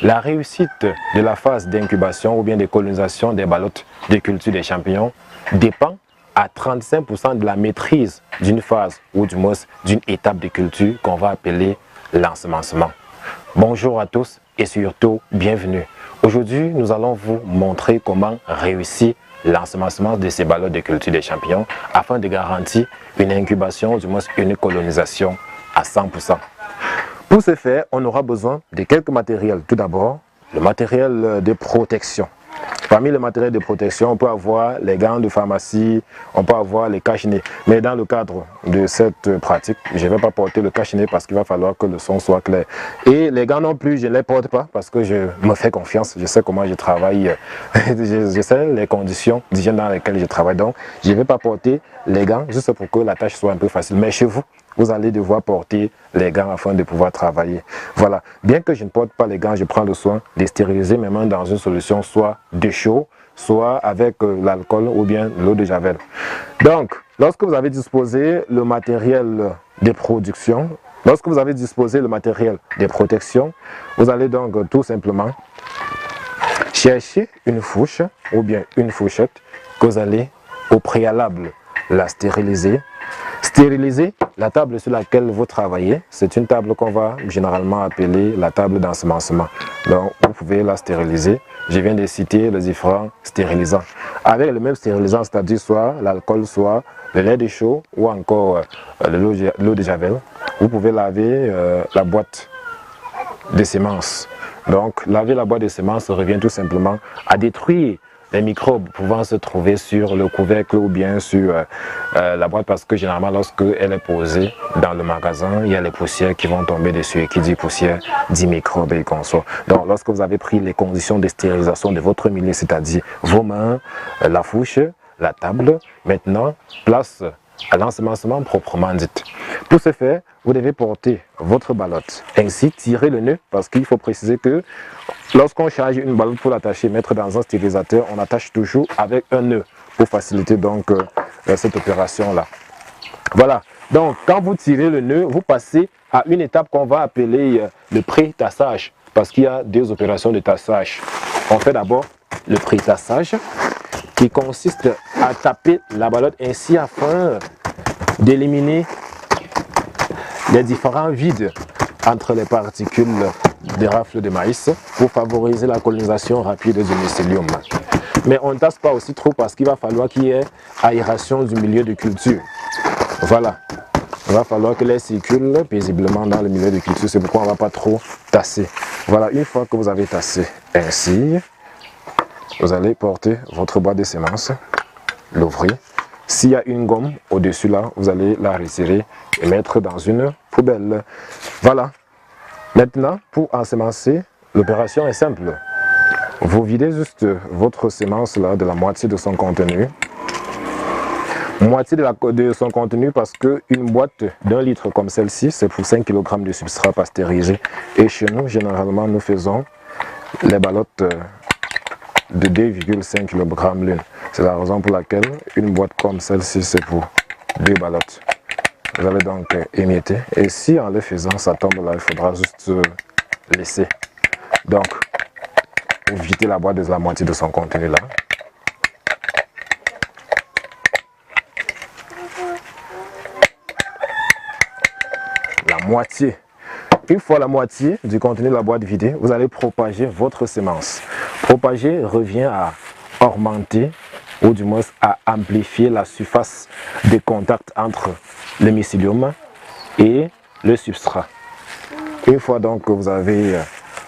La réussite de la phase d'incubation ou bien de colonisation des ballottes de culture des champignons dépend à 35% de la maîtrise d'une phase ou du moins d'une étape de culture qu'on va appeler l'ensemencement. Bonjour à tous et surtout bienvenue. Aujourd'hui, nous allons vous montrer comment réussir l'ensemencement de ces ballottes de culture des champignons afin de garantir une incubation ou du moins une colonisation à 100%. Pour ce faire, on aura besoin de quelques matériels. Tout d'abord, le matériel de protection. Parmi le matériel de protection, on peut avoir les gants de pharmacie, on peut avoir les cache-nez. Mais dans le cadre de cette pratique, je ne vais pas porter le cache-nez parce qu'il va falloir que le son soit clair. Et les gants non plus, je ne les porte pas parce que je me fais confiance. Je sais comment je travaille, je sais les conditions d'hygiène dans lesquelles je travaille. Donc, je ne vais pas porter les gants juste pour que la tâche soit un peu facile. Mais chez vous, vous allez devoir porter les gants afin de pouvoir travailler. Voilà. Bien que je ne porte pas les gants, je prends le soin de stériliser mes mains dans une solution soit de chaud, soit avec l'alcool ou bien l'eau de javel. Donc, lorsque vous avez disposé le matériel de production, lorsque vous avez disposé le matériel de protection, vous allez donc tout simplement chercher une fourche ou bien une fourchette que vous allez au préalable la stériliser. Stériliser la table sur laquelle vous travaillez, c'est une table qu'on va généralement appeler la table d'ensemencement. Donc, vous pouvez la stériliser. Je viens de citer les différents stérilisants. Avec le même stérilisant, c'est-à-dire soit l'alcool, soit le lait de chaud ou encore l'eau de javel, vous pouvez laver la boîte de semences. Donc, laver la boîte de semences revient tout simplement à détruire les microbes pouvant se trouver sur le couvercle ou bien sur la boîte, parce que généralement lorsque elle est posée dans le magasin, il y a les poussières qui vont tomber dessus, et qui dit poussière dit microbes et consorts. Donc lorsque vous avez pris les conditions de stérilisation de votre milieu, c'est-à-dire vos mains, la fourche, la table, maintenant place à l'ensemencement proprement dit. Pour ce faire, vous devez porter votre ballotte, ainsi tirer le nœud, parce qu'il faut préciser que lorsqu'on charge une ballotte pour l'attacher, mettre dans un stérilisateur, on attache toujours avec un nœud pour faciliter donc cette opération-là. Voilà, donc quand vous tirez le nœud, vous passez à une étape qu'on va appeler le pré-tassage, parce qu'il y a deux opérations de tassage. On fait d'abord le pré-tassage, qui consiste à taper la ballotte ainsi afin d'éliminer les différents vides entre les particules des rafles de maïs pour favoriser la colonisation rapide du mycélium. Mais on ne tasse pas aussi trop parce qu'il va falloir qu'il y ait aération du milieu de culture. Voilà. Il va falloir que l'air circule paisiblement dans le milieu de culture. C'est pourquoi on ne va pas trop tasser. Voilà, une fois que vous avez tassé ainsi, vous allez porter votre boîte de semences, l'ouvrir. S'il y a une gomme au-dessus là, vous allez la retirer et mettre dans une poubelle. Voilà. Maintenant, pour ensemencer, l'opération est simple. Vous videz juste votre semence là de la moitié de son contenu. Moitié de son contenu parce qu'une boîte d'1 litre comme celle-ci, c'est pour 5 kg de substrat pasteurisé. Et chez nous, généralement, nous faisons les ballottes de 2,5 kg l'une. C'est la raison pour laquelle une boîte comme celle-ci, c'est pour 2 ballottes. Vous allez donc émietter. Et si en le faisant, ça tombe là, il faudra juste laisser. Donc, vous videz la boîte de la moitié de son contenu là. La moitié. Une fois la moitié du contenu de la boîte vidée, vous allez propager votre semence. Propager revient à augmenter ou du moins à amplifier la surface de contact entre le mycélium et le substrat. Une fois donc que vous avez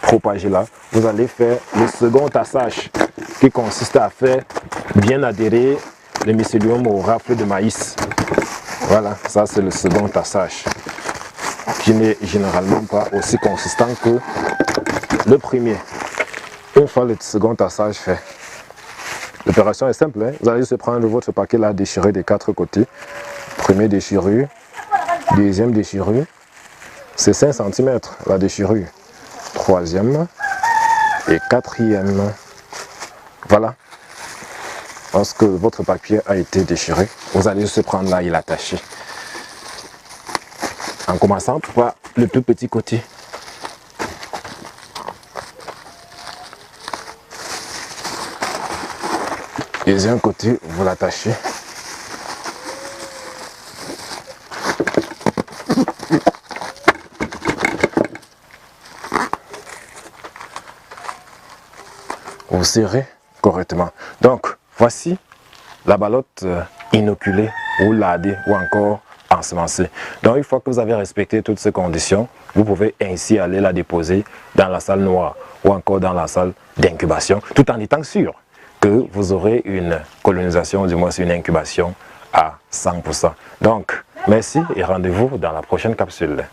propagé là, vous allez faire le second tassage qui consiste à faire bien adhérer le mycélium au rafle de maïs. Voilà, ça c'est le second tassage, qui n'est généralement pas aussi consistant que le premier. Une fois le second tassage fait, l'opération est simple, hein? Vous allez juste prendre votre paquet là déchiré des 4 côtés. Premier déchirure, deuxième déchirure, c'est 5 cm la déchirure. Troisième et quatrième. Voilà. Lorsque votre papier a été déchiré, vous allez juste prendre là et l'attacher. En commençant par le plus petit côté. Deuxième côté, vous l'attachez. Vous serrez correctement. Donc, voici la ballotte inoculée ou ladée ou encore ensemencée. Donc, une fois que vous avez respecté toutes ces conditions, vous pouvez ainsi aller la déposer dans la salle noire ou encore dans la salle d'incubation, tout en étant sûr que vous aurez une colonisation, ou du moins une incubation à 100%. Donc, merci et rendez-vous dans la prochaine capsule.